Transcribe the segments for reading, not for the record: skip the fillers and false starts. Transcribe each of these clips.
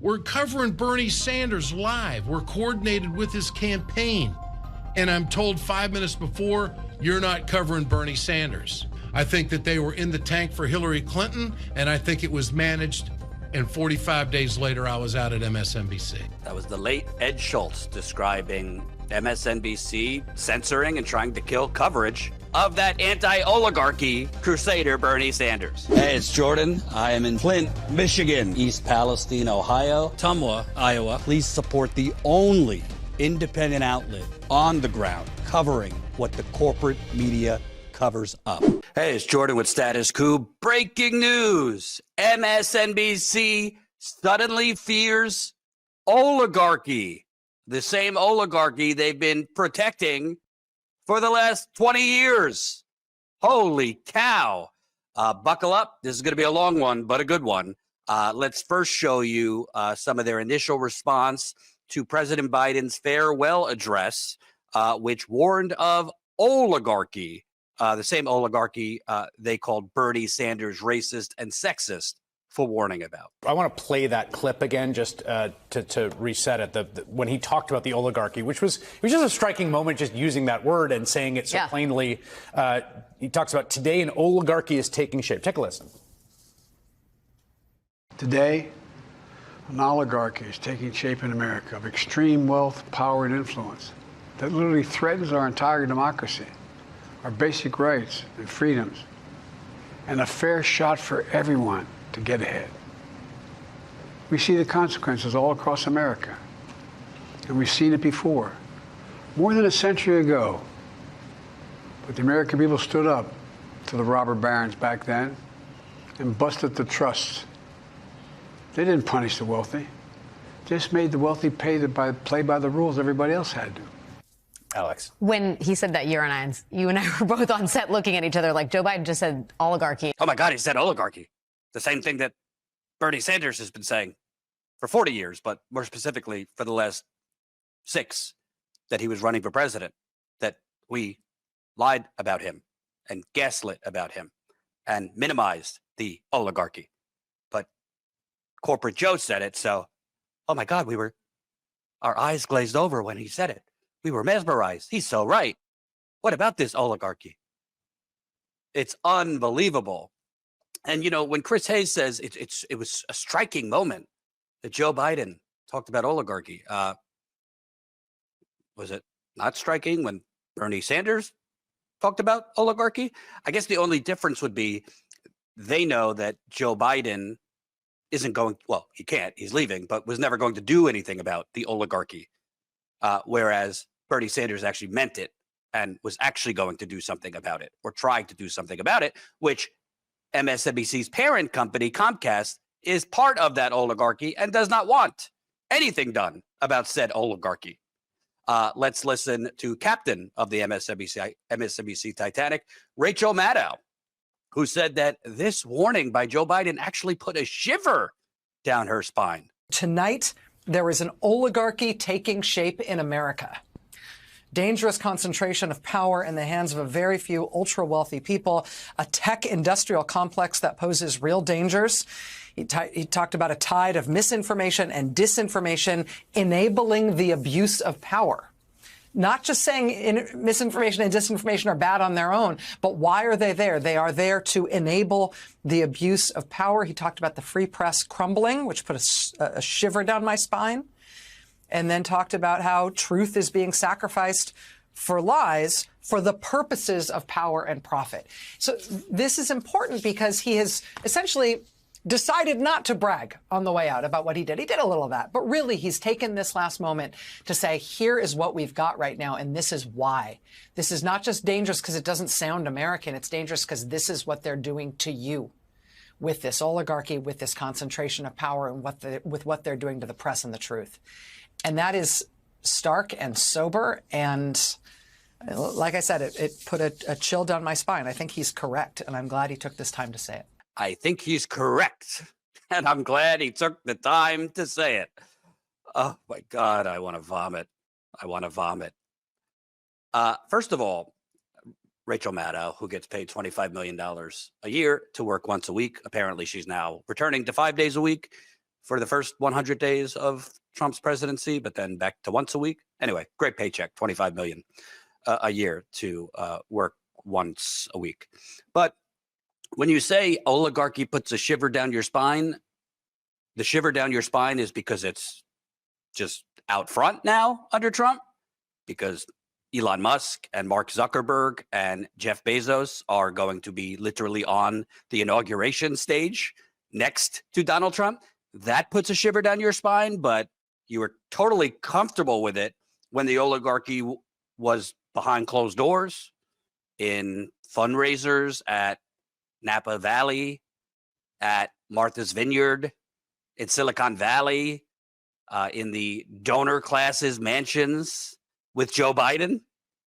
We're covering Bernie Sanders live. We're coordinated with his campaign. And I'm told 5 minutes before, you're not covering Bernie Sanders. I think that they were in the tank for Hillary Clinton, and I think it was managed. And 45 days later, I was out at MSNBC. That was the late Ed Schultz describing MSNBC censoring and trying to kill coverage of that anti-oligarchy crusader, Bernie Sanders. Hey, it's Jordan. I am in Flint, Michigan, East Palestine, Ohio, Tumwa, Iowa. Please support the only independent outlet on the ground covering what the corporate media covers up. Hey, it's Jordan with Status Coup. Breaking news. MSNBC suddenly fears oligarchy. The same oligarchy they've been protecting for the last 20 years. Holy cow. Buckle up. This is going to be a long one, but a good one. Let's first show you some of their initial response to President Biden's farewell address, which warned of oligarchy. The same oligarchy they called Bernie Sanders racist and sexist for warning about. I want to play that clip again just to reset it. When he talked about the oligarchy, it was just a striking moment just using that word and saying it so plainly. He talks about today an oligarchy is taking shape. Take a listen. Today, an oligarchy is taking shape in America of extreme wealth, power, and influence that literally threatens our entire democracy, our basic rights and freedoms, and a fair shot for everyone to get ahead. We see the consequences all across America, and we've seen it before. More than a century ago, but the American people stood up to the robber barons back then and busted the trusts. They didn't punish the wealthy, just made the wealthy play by the rules everybody else had to. Alex. When he said that, you and I were both on set looking at each other like Joe Biden just said oligarchy. Oh my God, he said oligarchy. The same thing that Bernie Sanders has been saying for 40 years, but more specifically for the last 6 that he was running for president, that we lied about him and gaslit about him and minimized the oligarchy. But corporate Joe said it, so, oh my God, our eyes glazed over when he said it. We were mesmerized. He's so right. What about this oligarchy? It's unbelievable. And, you know, when Chris Hayes says it was a striking moment that Joe Biden talked about oligarchy, was it not striking when Bernie Sanders talked about oligarchy? I guess the only difference would be they know that Joe Biden isn't going, well, he can't, he's leaving, but was never going to do anything about the oligarchy. Whereas Bernie Sanders actually meant it and was actually going to do something about it or trying to do something about it, which MSNBC's parent company, Comcast, is part of that oligarchy and does not want anything done about said oligarchy. Let's listen to captain of the MSNBC Titanic, Rachel Maddow, who said that this warning by Joe Biden actually put a shiver down her spine. Tonight, there is an oligarchy taking shape in America. Dangerous concentration of power in the hands of a very few ultra-wealthy people, a tech industrial complex that poses real dangers. He talked about a tide of misinformation and disinformation enabling the abuse of power. Not just saying misinformation and disinformation are bad on their own, but why are they there? They are there to enable the abuse of power. He talked about the free press crumbling, which put a shiver down my spine, and then talked about how truth is being sacrificed for lies for the purposes of power and profit. So this is important because he has essentially decided not to brag on the way out about what he did. He did a little of that, but really he's taken this last moment to say, here is what we've got right now, and this is why. This is not just dangerous because it doesn't sound American. It's dangerous because this is what they're doing to you with this oligarchy, with this concentration of power, and with what they're doing to the press and the truth. And that is stark and sober, and like I said, it put a chill down my spine. I think he's correct, and I'm glad he took this time to say it. I think he's correct, and I'm glad he took the time to say it. Oh, my God, I want to vomit. I want to vomit. First of all, Rachel Maddow, who gets paid $25 million a year to work once a week. Apparently, she's now returning to 5 days a week for the first 100 days of Trump's presidency, but then back to once a week. Anyway, great paycheck, $25 million a year to work once a week. But when you say oligarchy puts a shiver down your spine, the shiver down your spine is because it's just out front now under Trump, because Elon Musk and Mark Zuckerberg and Jeff Bezos are going to be literally on the inauguration stage next to Donald Trump. That puts a shiver down your spine, but you were totally comfortable with it when the oligarchy was behind closed doors in fundraisers at Napa Valley, at Martha's Vineyard, in Silicon Valley, in the donor classes mansions with Joe Biden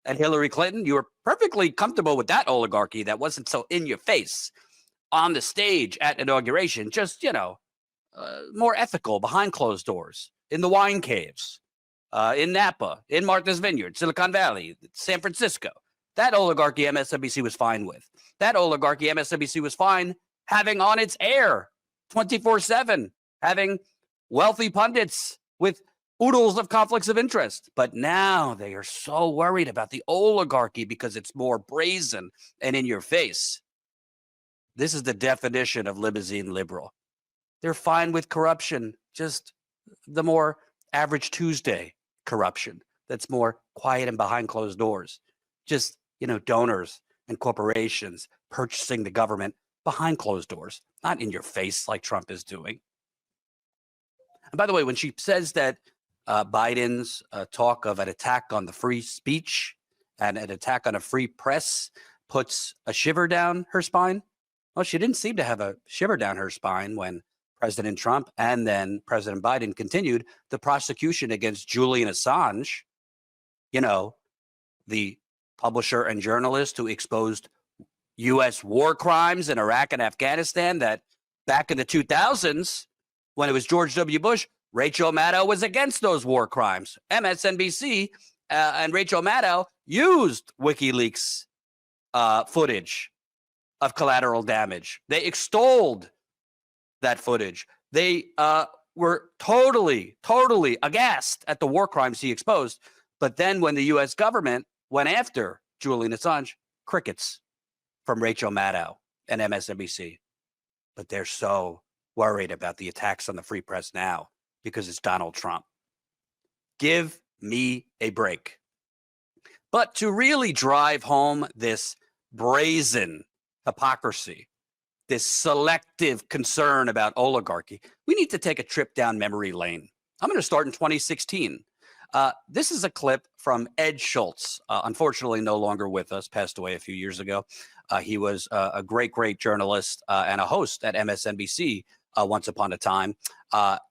and Hillary Clinton. You were perfectly comfortable with that oligarchy that wasn't so in your face on the stage at inauguration, just, more ethical behind closed doors, in the wine caves, in Napa, in Martha's Vineyard, Silicon Valley, San Francisco. That oligarchy MSNBC was fine with. That oligarchy MSNBC was fine having on its air 24/7, having wealthy pundits with oodles of conflicts of interest. But now they are so worried about the oligarchy because it's more brazen and in your face. This is the definition of limousine liberal. They're fine with corruption, just the more average Tuesday corruption that's more quiet and behind closed doors. Just, donors and corporations purchasing the government behind closed doors, not in your face like Trump is doing. And by the way, when she says that Biden's talk of an attack on the free speech and an attack on a free press puts a shiver down her spine, well, she didn't seem to have a shiver down her spine when President Trump and then President Biden continued the prosecution against Julian Assange, the publisher and journalist who exposed U.S. war crimes in Iraq and Afghanistan, that back in the 2000s, when it was George W. Bush, Rachel Maddow was against those war crimes. MSNBC and Rachel Maddow used WikiLeaks footage of collateral damage. They extolled that footage. They were totally aghast at the war crimes he exposed. But then when the U.S. government went after Julian Assange, crickets from Rachel Maddow and MSNBC. But they're so worried about the attacks on the free press now because it's Donald Trump. Give me a break. But to really drive home this brazen hypocrisy, this selective concern about oligarchy, we need to take a trip down memory lane. I'm going to start in 2016. This is a clip from Ed Schultz, unfortunately no longer with us, passed away a few years ago. He was a great journalist and a host at MSNBC once upon a time.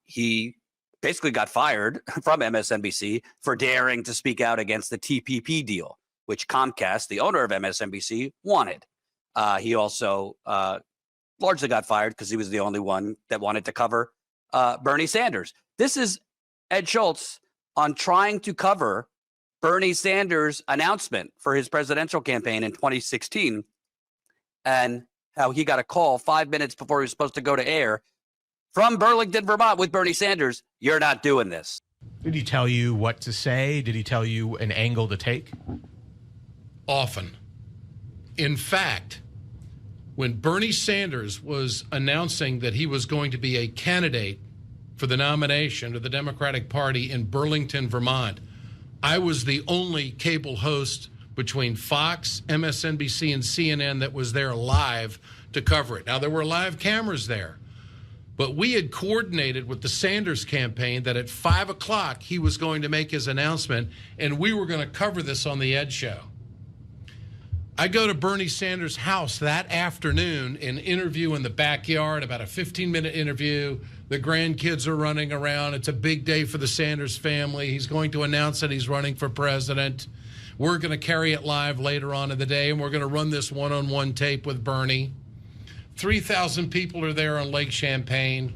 He basically got fired from MSNBC for daring to speak out against the TPP deal, which Comcast, the owner of MSNBC, wanted. He also largely got fired because he was the only one that wanted to cover Bernie Sanders. This is Ed Schultz on trying to cover Bernie Sanders' announcement for his presidential campaign in 2016 and how he got a call 5 minutes before he was supposed to go to air from Burlington, Vermont with Bernie Sanders. You're not doing this. Did he tell you what to say? Did he tell you an angle to take? Often. In fact, when Bernie Sanders was announcing that he was going to be a candidate for the nomination of the Democratic Party in Burlington, Vermont, I was the only cable host between Fox, MSNBC, and CNN that was there live to cover it. Now, there were live cameras there, but we had coordinated with the Sanders campaign that at 5 o'clock he was going to make his announcement, and we were going to cover this on the Ed Show. I go to Bernie Sanders' house that afternoon, an interview in the backyard, about a 15-minute interview. The grandkids are running around. It's a big day for the Sanders family. He's going to announce that he's running for president. We're going to carry it live later on in the day, and we're going to run this one-on-one tape with Bernie. 3,000 people are there on Lake Champlain.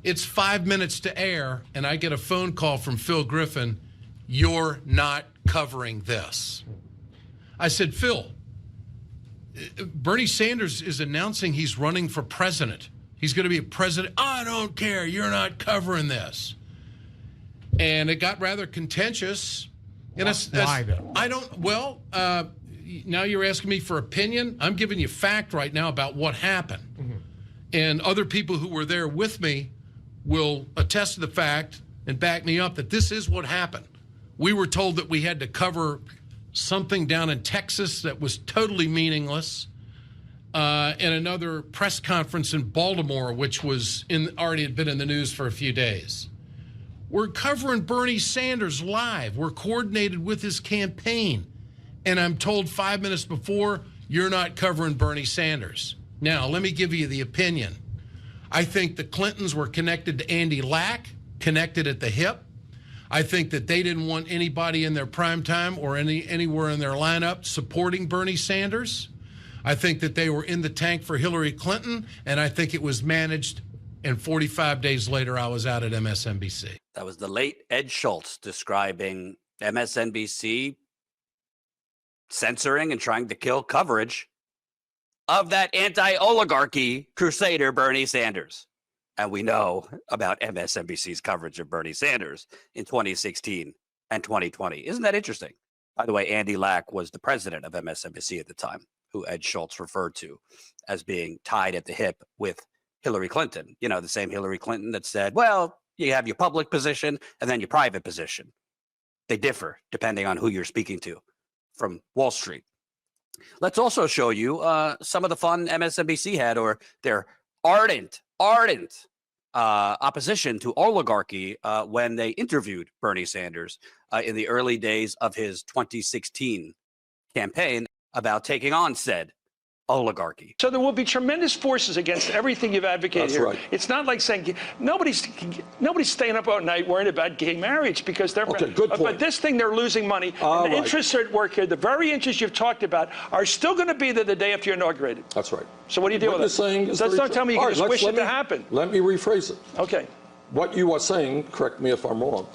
It's 5 minutes to air, and I get a phone call from Phil Griffin. You're not covering this. I said, Phil, Bernie Sanders is announcing he's running for president. He's going to be a president. I don't care. You're not covering this. And it got rather contentious. And Why, though? I don't, well, now you're asking me for opinion. I'm giving you fact right now about what happened. Mm-hmm. And other people who were there with me will attest to the fact and back me up that this is what happened. We were told that we had to cover something down in Texas that was totally meaningless, and another press conference in Baltimore, which was already had been in the news for a few days. We're covering Bernie Sanders live. We're coordinated with his campaign. And I'm told 5 minutes before, you're not covering Bernie Sanders. Now, let me give you the opinion. I think the Clintons were connected to Andy Lack, connected at the hip. I think that they didn't want anybody in their prime time or anywhere in their lineup supporting Bernie Sanders. I think that they were in the tank for Hillary Clinton, and I think it was managed. And 45 days later, I was out at MSNBC. That was the late Ed Schultz describing MSNBC censoring and trying to kill coverage of that anti-oligarchy crusader, Bernie Sanders. And we know about MSNBC's coverage of Bernie Sanders in 2016 and 2020. Isn't that interesting? By the way, Andy Lack was the president of MSNBC at the time, who Ed Schultz referred to as being tied at the hip with Hillary Clinton. You know, the same Hillary Clinton that said, well, you have your public position and then your private position. They differ depending on who you're speaking to from Wall Street. Let's also show you some of the fun MSNBC had, or their ardent opposition to oligarchy when they interviewed Bernie Sanders in the early days of his 2016 campaign about taking on said oligarchy. So there will be tremendous forces against everything you've advocated here. Right. It's not like saying nobody's staying up all night worrying about gay marriage because they're okay. Good point. But this thing, they're losing money. And the interests at work here, the very interests you've talked about, are still going to be there the day after you're inaugurated. That's right. So what do you do with it? Saying is Don't tell me you can just wish it to happen. Let me rephrase it. Okay. What you are saying, correct me if I'm wrong,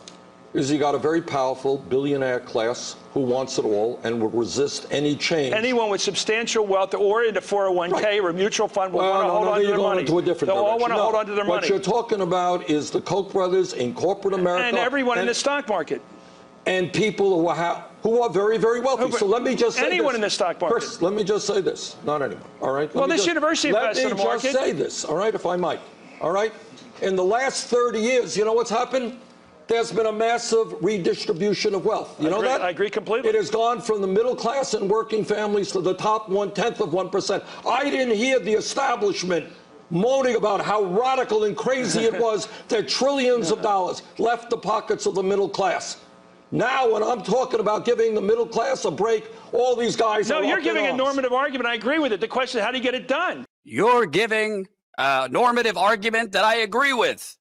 is you got a very powerful billionaire class who wants it all and will resist any change. Anyone with substantial wealth or in a 401k or a mutual fund will want to hold on to their money. They'll all want to hold on to their money. What you're talking about is the Koch brothers in corporate America. And everyone in the stock market. And people who are very, very wealthy. So let me just say anyone in the stock market. Chris, let me just say this. Not anyone. All right? Well, this university invests in the market. Let me just say this, all right, if I might. All right? In the last 30 years, you know what's happened? There's been a massive redistribution of wealth. You know that? I agree completely. It has gone from the middle class and working families to the top 1/10 of 1%. I didn't hear the establishment moaning about how radical and crazy it was that trillions of dollars left the pockets of the middle class. Now, when I'm talking about giving the middle class a break, all these guys are you're giving a normative argument. I agree with it. The question is, how do you get it done? You're giving a normative argument that I agree with.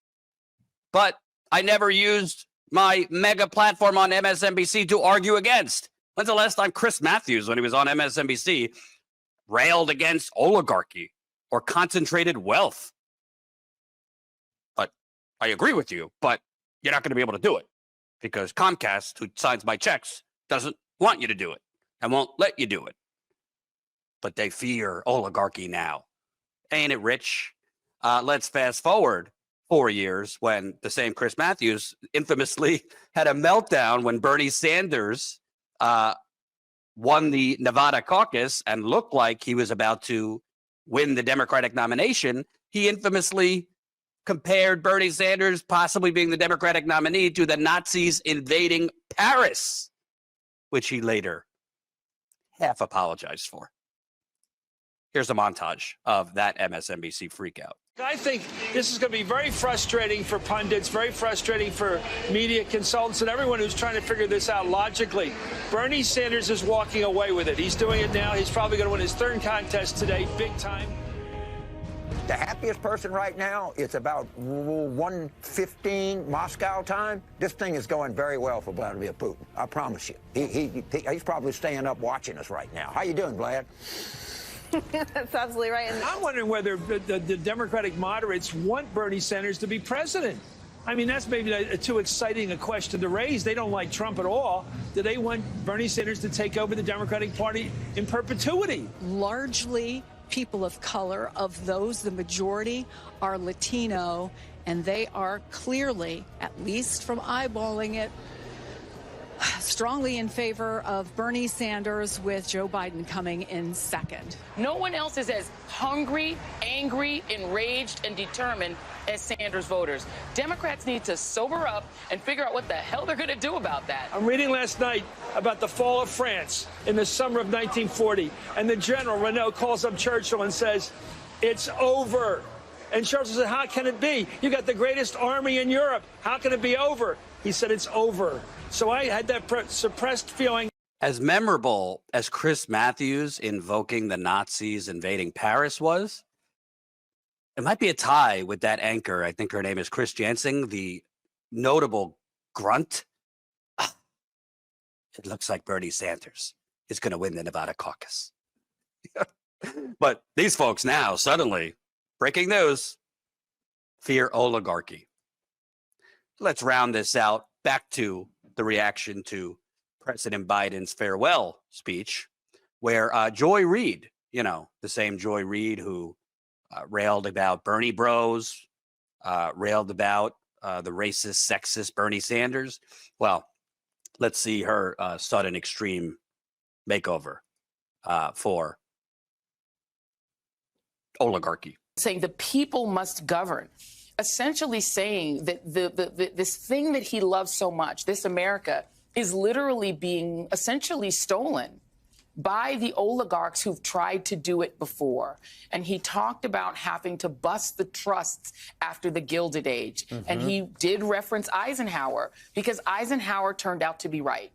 But I never used my mega platform on MSNBC to argue against. When's the last time Chris Matthews, when he was on MSNBC, railed against oligarchy or concentrated wealth? But I agree with you, but you're not going to be able to do it because Comcast, who signs my checks, doesn't want you to do it and won't let you do it. But they fear oligarchy now. Ain't it rich? Let's fast forward 4 years when the same Chris Matthews infamously had a meltdown when Bernie Sanders won the Nevada caucus and looked like he was about to win the Democratic nomination. He infamously compared Bernie Sanders possibly being the Democratic nominee to the Nazis invading Paris, which he later half apologized for. Here's a montage of that MSNBC freakout. I think this is going to be very frustrating for pundits, very frustrating for media consultants and everyone who's trying to figure this out logically. Bernie Sanders is walking away with it. He's doing it now. He's probably going to win his third contest today, big time. The happiest person right now, it's about 1:15 Moscow time. This thing is going very well for Vladimir Putin. I promise you. He's probably staying up watching us right now. How you doing, Vlad? That's absolutely right. And I'm wondering whether the Democratic moderates want Bernie Sanders to be president. I mean, that's maybe too exciting a question to raise. They don't like Trump at all. Do they want Bernie Sanders to take over the Democratic Party in perpetuity? Largely people of color. Of those, the majority are Latino, and they are clearly, at least from eyeballing it, strongly in favor of Bernie Sanders, with Joe Biden coming in second. No one else is as hungry, angry, enraged, and determined as Sanders voters. Democrats need to sober up and figure out what the hell they're going to do about that. I'm reading last night about the fall of France in the summer of 1940, and the general, Renault, calls up Churchill and says, "It's over." And Churchill said, "How can it be? You got the greatest army in Europe. How can it be over?" He said, "It's over." So I had that suppressed feeling. As memorable as Chris Matthews invoking the Nazis invading Paris was, it might be a tie with that anchor. I think her name is Chris Jansing, the notable grunt. It looks like Bernie Sanders is going to win the Nevada caucus. But these folks now, suddenly, breaking news, fear oligarchy. Let's round this out back to the reaction to President Biden's farewell speech, where Joy Reid, you know, the same Joy Reid who railed about Bernie bros, railed about the racist, sexist Bernie Sanders. Well, let's see her sudden extreme makeover for oligarchy. Saying the people must govern. Essentially saying that this thing that he loves so much, this America, is literally being essentially stolen by the oligarchs who've tried to do it before. And he talked about having to bust the trusts after the Gilded Age. Mm-hmm. And he did reference Eisenhower, because Eisenhower turned out to be right.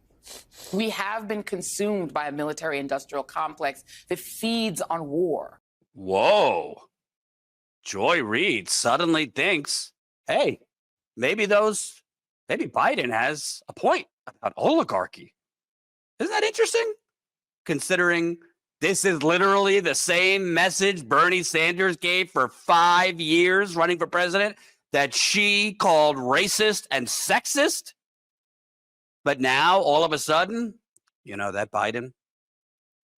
We have been consumed by a military-industrial complex that feeds on war. Whoa. Joy Reid suddenly thinks, hey, maybe Biden has a point about oligarchy. Isn't that interesting? Considering this is literally the same message Bernie Sanders gave for 5 years running for president, that she called racist and sexist. But now, all of a sudden, you know, that Biden,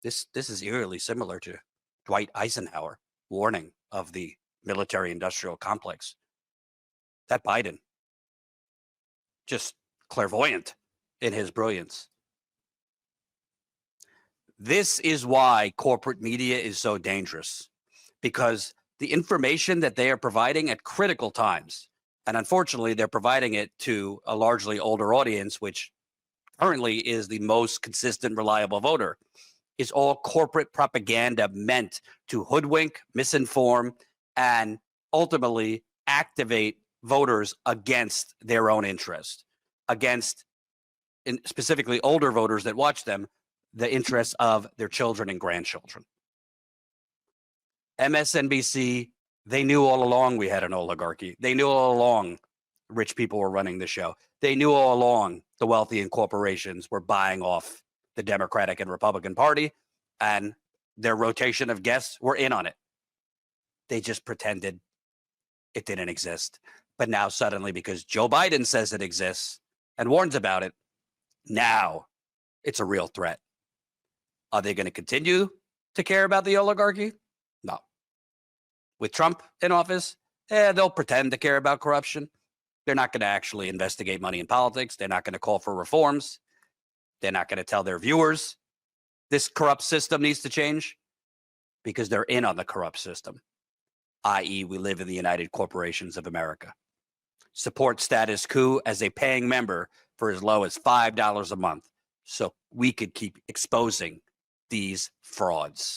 this is eerily similar to Dwight Eisenhower warning of the military-industrial complex. That Biden, just clairvoyant in his brilliance. This is why corporate media is so dangerous, because the information that they are providing at critical times, and unfortunately they're providing it to a largely older audience, which currently is the most consistent, reliable voter, is all corporate propaganda meant to hoodwink, misinform, and ultimately activate voters against their own interest, against specifically older voters that watch them, the interests of their children and grandchildren. MSNBC, they knew all along we had an oligarchy. They knew all along rich people were running the show. They knew all along the wealthy and corporations were buying off the Democratic and Republican Party, and their rotation of guests were in on it. They just pretended it didn't exist. But now suddenly, because Joe Biden says it exists and warns about it, now it's a real threat. Are they going to continue to care about the oligarchy? No. With Trump in office, they'll pretend to care about corruption. They're not going to actually investigate money in politics. They're not going to call for reforms. They're not going to tell their viewers this corrupt system needs to change, because they're in on the corrupt system, i.e. we live in the United Corporations of America. Support Status Coup as a paying member for as low as $5 a month, so we could keep exposing these frauds.